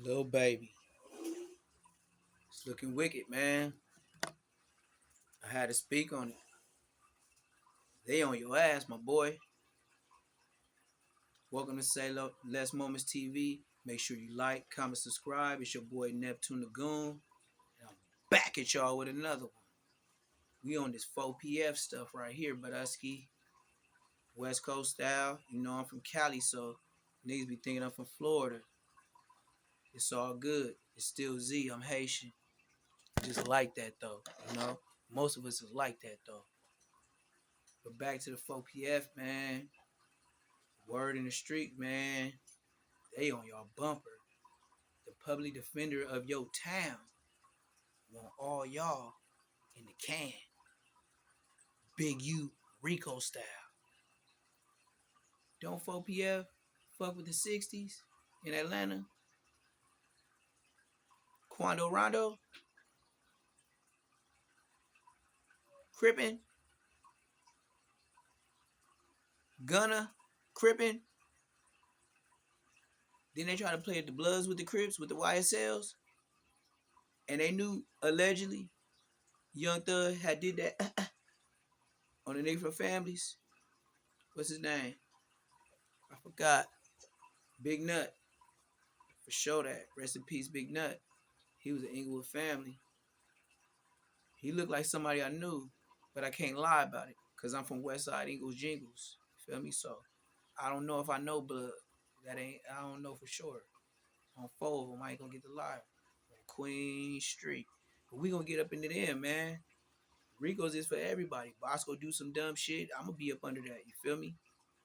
Little baby. It's looking wicked, man. I had to speak on it. They on your ass, my boy. Welcome to Say Less Moments TV. Make sure you like, comment, subscribe. It's your boy Neptune the Goon. And I'm back at y'all with another one. We on this 4PF stuff right here, Budusky. West Coast style. You know I'm from Cali, so niggas be thinking I'm from Florida. It's all good. It's still Z. I'm Haitian. Just like that though, you know? Most of us is like that though. But back to the 4PF, man. Word in the street, man. They on y'all bumper. The public defender of your town want all y'all in the can. Big U Rico style. Don't 4PF fuck with the 60s in Atlanta? Quando Rondo? Crippin? Gunna? Crippin? Then they try to play at the Bloods with the Crips, with the YSLs. And they knew, allegedly, Young Thug had did that on the nigga from Families. What's his name? I forgot. Big Nut. For sure that. Rest in peace, Big Nut. He was an Inglewood family. He looked like somebody I knew, but I can't lie about it because I'm from Westside Ingles Jingles. You feel me? So I don't know if I know blood. I don't know for sure. On 4 of them, I ain't gonna get the lie. On Queen Street. But we gonna get up into them, man. Rico's is for everybody. Bosco do some dumb shit, I'm gonna be up under that. You feel me?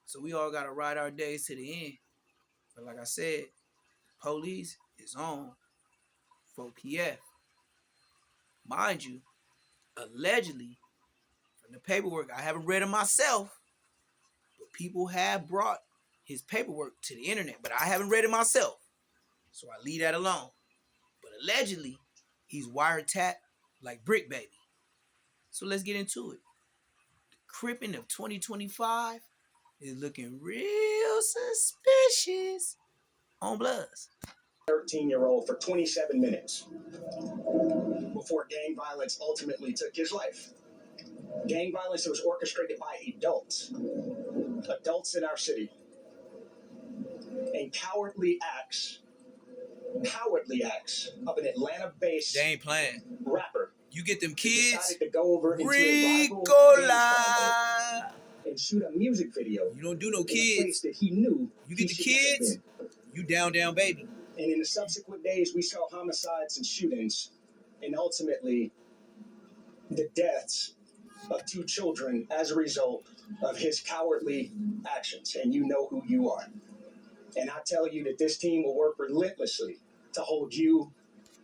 So we all gotta ride our days to the end. But like I said, police is on 4PF. Mind you, allegedly, from the paperwork, I haven't read it myself, but people have brought his paperwork to the internet, but I haven't read it myself. So I leave that alone. But allegedly, he's wiretapped like Brick Baby. So let's get into it. The Crippin' of 2025 is looking real suspicious on Bloods. 13-year-old for 27 minutes before gang violence ultimately took his life. Gang violence that was orchestrated by adults in our city, and cowardly acts of an Atlanta-based They ain't playing. rapper. You get them kids, decided to go over into a rival Ricola. and shoot a music video. You don't do no in a kids. place that he knew You get the should not have kids, been. you down baby. And in the subsequent days, we saw homicides and shootings, and ultimately the deaths of 2 children as a result of his cowardly actions. And you know who you are. And I tell you that this team will work relentlessly to hold you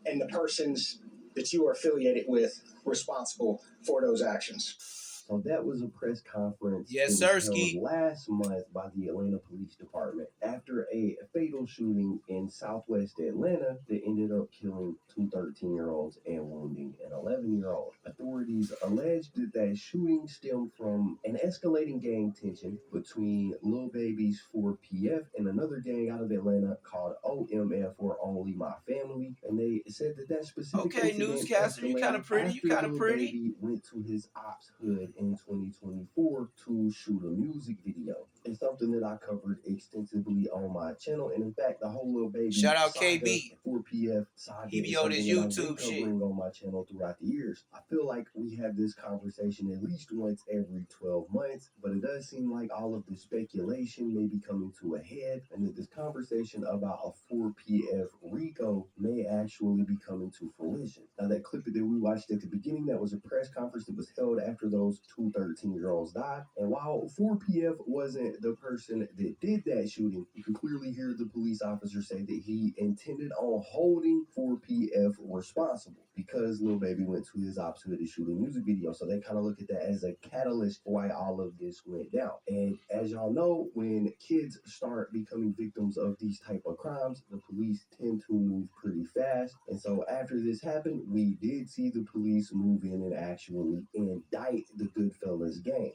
and the persons that you are affiliated with responsible for those actions. So that was a press conference Yes, that was sirski. held last month by the Atlanta Police Department after a fatal shooting in southwest Atlanta that ended up killing 2 13-year-olds and wounding an 11-year-old. Authorities alleged that shooting stemmed from an escalating gang tension between Lil Baby's 4PF and another gang out of Atlanta called OMF, or Only My Family, and they said that specific Okay, incident newscaster, you kind of pretty. You kind of Lil pretty. Baby went to his ops hood in 2024 to shoot a music video. It's something that I covered extensively on my channel, and in fact, the whole Lil Baby Shout out saga, KB. 4PF saga, He be is on something his that I've YouTube been covering on my channel throughout the years. I feel like we have this conversation at least once every 12 months, but it does seem like all of the speculation may be coming to a head, and that this conversation about a 4PF Rico may actually be coming to fruition. Now, that clip that we watched at the beginning, that was a press conference that was held after those 2 13-year-olds died. And while 4PF wasn't the person that did that shooting, you can clearly hear the police officer say that he intended on holding 4PF responsible because Lil Baby went to his ops hood to shoot a music video. So they kind of look at that as a catalyst for why all of this went down. And as y'all know, when kids start becoming victims of these type of crimes, the police tend to move pretty fast. And so after this happened, we did see the police move in and actually indict the Goodfellas gang.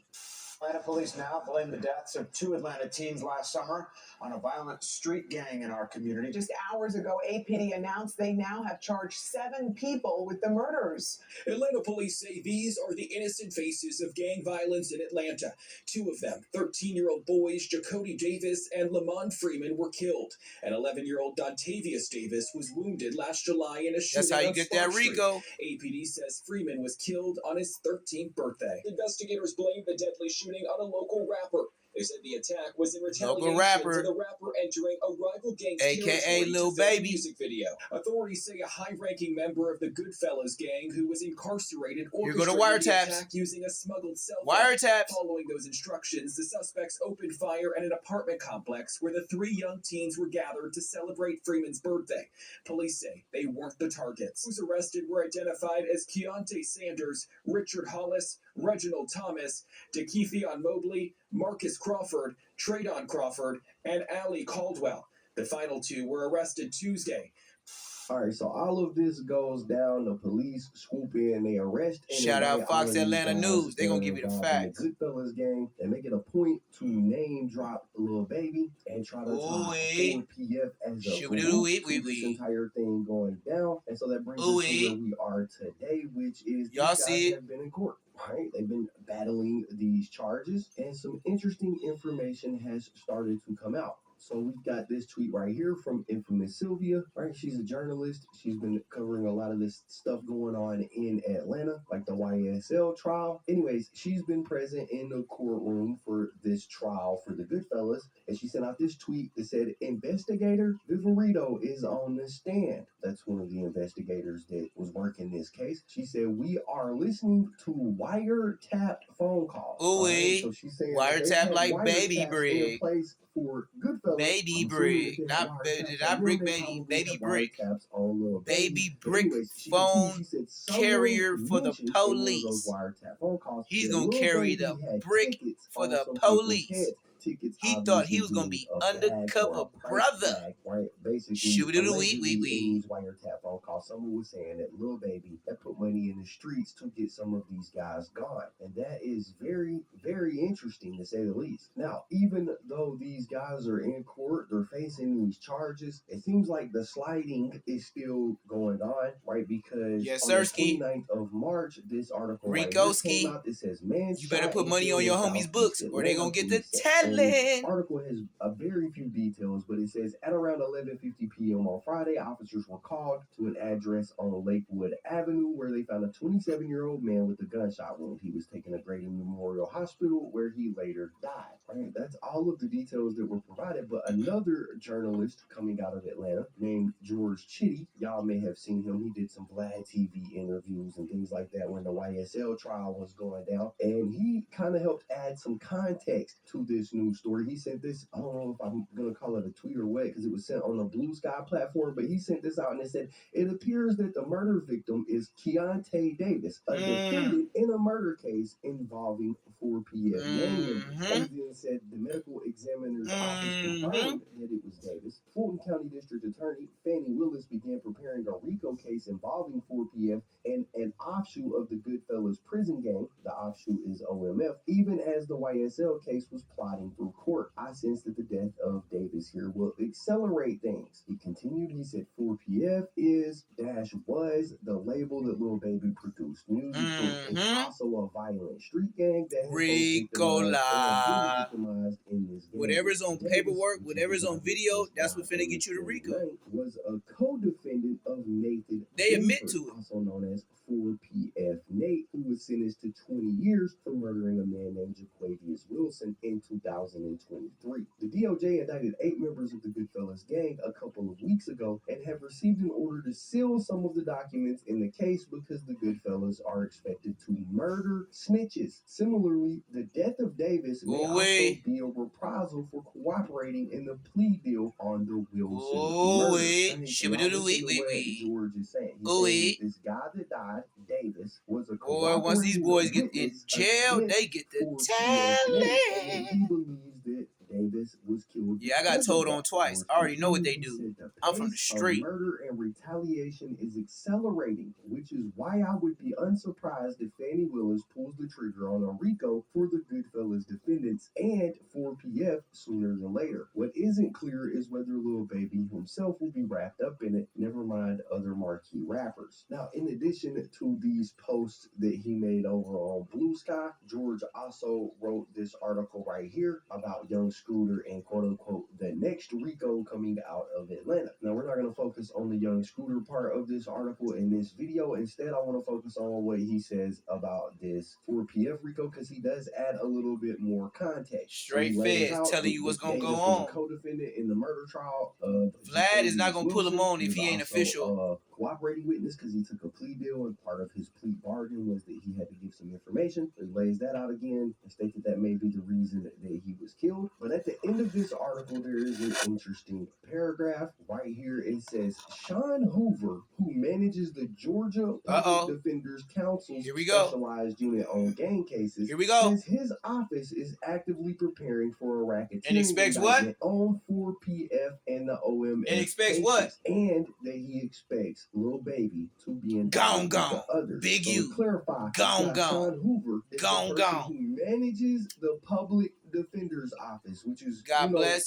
Atlanta police now blame the deaths of 2 Atlanta teens last summer on a violent street gang in our community. Just hours ago, APD announced they now have charged 7 people with the murders. Atlanta police say these are the innocent faces of gang violence in Atlanta. 2 of them, 13-year-old boys Jacody Davis and Lamont Freeman, were killed. And 11-year-old Dontavius Davis was wounded last July in a shooting. That's how you on get Spark that Rico. Street. APD says Freeman was killed on his 13th birthday. Investigators blame the deadly shooting on a local rapper. They said the attack was in retaliation to the rapper entering a rival gang's aka Lil Baby music video. Authorities say a high-ranking member of the Goodfellas gang who was incarcerated orchestrated the attack using a smuggled cell phone. Following those instructions, the suspects opened fire at an apartment complex where the 3 young teens were gathered to celebrate Freeman's birthday. Police say they weren't the targets. Those arrested were identified as Keontae Sanders, Richard Hollis, Reginald Thomas, DeKeithion Mobley, Marcus Crawford, Tradon Crawford, and Allie Caldwell. The final 2 were arrested Tuesday. All right, so all of this goes down. The police swoop in, they arrest. Shout out Fox Atlanta News. They're going to give you the facts. The Goodfellas gang, they make it a point to name drop Lil Baby and try to tie 4PF as a group to this entire thing going down. And so that brings us to where we are today, which is y'all see it have been in court. Right? They've been battling these charges, and some interesting information has started to come out. So we've got this tweet right here from infamous Sylvia, right? She's a journalist. She's been covering a lot of this stuff going on in Atlanta, like the YSL trial. Anyways, she's been present in the courtroom for this trial for the Goodfellas, and she sent out this tweet that said, "Investigator Viverito is on the stand." That's one of the investigators that was working this case. She said, "We are listening to wiretapped phone calls." Right? So she's saying wiretap like Baby Brick. For Goodfellas, Baby Brick, not Brick Baby, Baby Brick, Baby Brick phone carrier for the police. He's gonna carry the brick for the police. He thought he was gonna be undercover brother. Right? Basically, shoot it a wee. Wiretap phone call. Someone was saying that Lil Baby had put money in the streets to get some of these guys gone, and that is very, very interesting to say the least. Now, even though these guys are in court, they're facing these charges, it seems like the sliding is still going on, right? Because on the 29th of March, this article came out that says, "Man, you better put money on your homies' books, or they gonna get the talent." The article has a very few details, but it says at around 11:50 p.m. on Friday, officers were called to an address on Lakewood Avenue where they found a 27-year-old man with a gunshot wound. He was taken to Grady Memorial Hospital where he later died. Right? That's all of the details that were provided, but another journalist coming out of Atlanta named George Chitty, y'all may have seen him. He did some Vlad TV interviews and things like that when the YSL trial was going down, and he kind of helped add some context to this news story. He sent this, I don't know if I'm going to call it a tweet or what, because it was sent on the Blue Sky platform, but he sent this out and it said, "It appears that the murder victim is Keontae Davis, a defendant in a murder case involving 4PF gang members." And then said the medical examiner's office confirmed that it was Davis. Fulton County District Attorney Fannie Willis began preparing a RICO case involving 4PF and an offshoot of the Goodfellas prison gang. The offshoot is OMF. Even as the YSL case was plotting through court, I sense that the death of Davis here will accelerate things. He continued, he said 4PF was the label that Lil Baby produced music for. It's also a violent street gang that has victimized in this game. Whatever's on paperwork, whatever's on video, that's what finna get you to RICO. Was a co-defendant of Nathan. They admit to it. Also known as 4PF Nate, who was sentenced to 20 years for murdering a man named Jaquavius Wilson in 2023. The DOJ indicted 8 members of the Goodfellas gang a couple of weeks ago and have received an order to seal some of the documents in the case because the Goodfellas are expected to murder snitches. Similarly, the death of Davis may also be a reprisal for cooperating in the plea deal on the Wilson murder. George is saying. This guy that died, Davis, was a once these boys get in jail, they get the talent. He believes that Davis was killed. killed. Yeah, I got because of told on that. twice. More I already know what specifically, they he do. said the I'm from the pace of street. murder and retaliation is accelerating, which is why I would be unsurprised if Fannie Willis pulls the trigger on a RICO for the Goodfellas defendants and for PF sooner than later. What isn't clear is whether Lil Baby himself will be wrapped up in it, never mind other marquee rappers. Now, in addition to these posts that he made over on Blue Sky, George also wrote this article right here about Young Scooter and quote unquote the next RICO coming out of Atlanta. Now, we're not going to focus on the Young Scooter part of this article in this video. Instead, I want to focus on what he says about this 4PF RICO because he does add a little bit more context. Straight feds telling you what's gonna go Davis on. was a co-defendant in the murder trial of Vlad is not Jacoby gonna pull him Wilson. on if was he ain't also official. a cooperating witness because he took a plea deal, and part of his plea bargain was that he had to give some information. So he lays that out again and states that that may be the reason that he was killed. But at the end of this article, there is an interesting paragraph right here. It says Sean Hoover, who manages the Georgia Public Defenders Council's specialized unit on gang cases, says his office is actively preparing for a racketeering indictment on 4PF and the OMS cases, and that he expects Lil Baby to be indicted with the others. Big so U. To clarify, Sean Hoover is the person who manages the Public Defender's Office, which is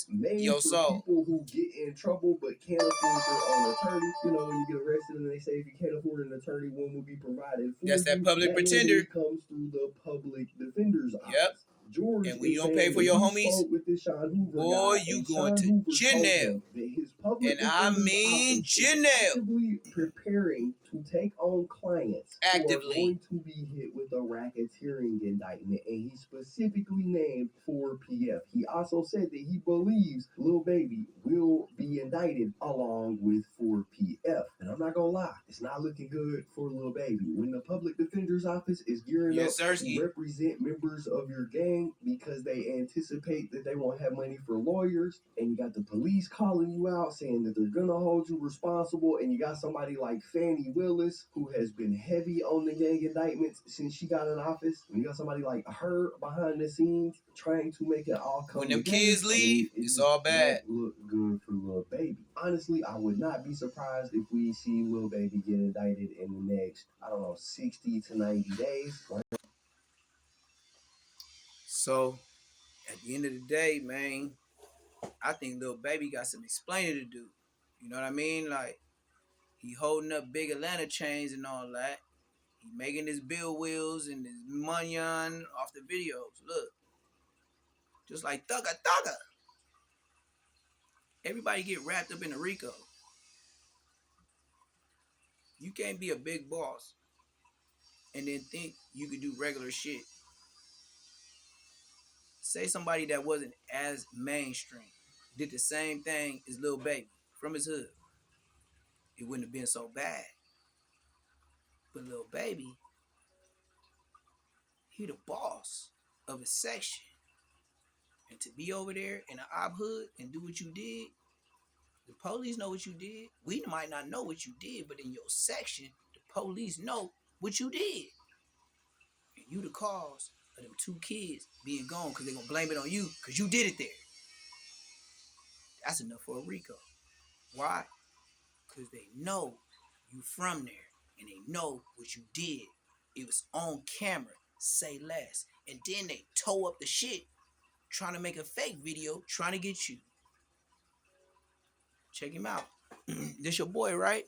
made your for soul. people who get in trouble but can't afford their own attorney. You know, when you get arrested and they say if you can't afford an attorney, one will be provided for That's you. that public pretender. Comes through the Public Defender's Office. Yep. George and when you don't pay for your homies, with this Sean Hoover boy, guy, you going to jail. And I mean jail. Actively preparing to take on clients actively who are going to be hit with a racketeering indictment, and he specifically named 4PF. He also said that he believes Lil Baby will be indicted along with 4PF. And I'm not gonna lie, it's not looking good for Lil Baby. When the Public Defender's Office is gearing up to represent members of your gang because they anticipate that they won't have money for lawyers, and you got the police calling you out saying that they're gonna hold you responsible, and you got somebody like Fannie Willis who has been heavy on the gang indictments since she got in office, and you got somebody like her behind the scenes trying to make it all come when them together. kids leave, it's all bad. Look good for Lil Baby. Honestly, I would not be surprised if we see Lil Baby get indicted in the next, 60 to 90 days. So, at the end of the day, man, I think Lil Baby got some explaining to do. You know what I mean? Like, he holding up big Atlanta chains and all that. He making his bill wheels and his money on off the videos. Look, just like Thugger. Everybody get wrapped up in a RICO. You can't be a big boss and then think you could do regular shit. Say somebody that wasn't as mainstream did the same thing as Lil Baby from his hood. It wouldn't have been so bad. But Lil Baby, he the boss of his section. And to be over there in the op hood and do what you did, the police know what you did. We might not know what you did, but in your section, the police know what you did. And you the cause of them 2 kids being gone because they're going to blame it on you because you did it there. That's enough for a RICO. Why? Because they know you from there and they know what you did. It was on camera. Say less. And then they tow up the shit trying to make a fake video trying to get you. Check him out. This your boy, right?